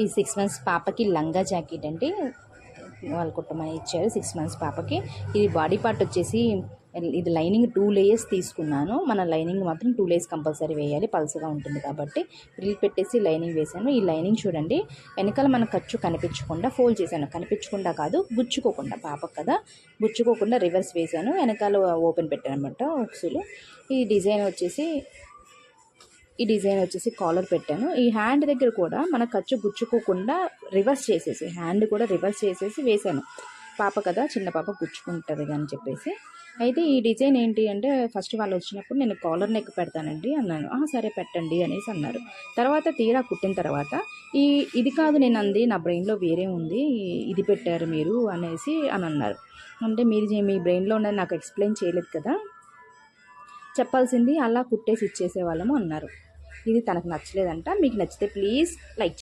ఈ 6 మంత్స్ పాపకి లంగా జాకెట్ అంటే వాళ్ళు కుట్టమని ఇచ్చారు. 6 మంత్స్ పాపకి. ఇది బాడీ పార్ట్ వచ్చేసి ఇది లైనింగ్ 2 లేయర్స్ తీసుకున్నాను. మన లైనింగ్ మాత్రం 2 లేయర్స్ కంపల్సరీ వేయాలి, పల్సగా ఉంటుంది కాబట్టి. రిల్ పెట్టేసి లైనింగ్ వేసాను. ఈ లైనింగ్ చూడండి, వెనకాల మన ఖర్చు కనిపించకుండా ఫోల్డ్ చేశాను. కనిపించకుండా కాదు, గుచ్చుకోకుండా, పాపకు కదా గుచ్చుకోకుండా రివర్స్ వేసాను. వెనకాల ఓపెన్ పెట్టాను అనమాట ఉక్సులు. ఈ డిజైన్ వచ్చేసి కాలర్ పెట్టాను. ఈ హ్యాండ్ దగ్గర కూడా మన ఖర్చు గుచ్చుకోకుండా రివర్స్ చేసేసి, హ్యాండ్ కూడా రివర్స్ చేసేసి వేశాను. పాప కదా, చిన్న పాప గుచ్చుకుంటుంది అని చెప్పేసి. అయితే ఈ డిజైన్ ఏంటి అంటే, ఫస్ట్ వాళ్ళు వచ్చినప్పుడు నేను కాలర్ నెక్ పెడతానండి అన్నాను. సరే పెట్టండి అనేసి అన్నారు. తర్వాత తీరా కుట్టిన తర్వాత ఇది కాదు నేను అంది, నా బ్రెయిన్లో వేరే ఉంది, ఇది పెట్టారు మీరు అనేసి అని అన్నారు. అంటే మీ బ్రెయిన్లో ఉన్నది నాకు ఎక్స్ప్లెయిన్ చేయలేదు కదా, చెప్పాల్సింది అలా కుట్టేసి ఇచ్చేసేవాళ్ళము అన్నారు. ఇది తనకు నచ్చలేదంట. మీకు నచ్చితే ప్లీజ్ లైక్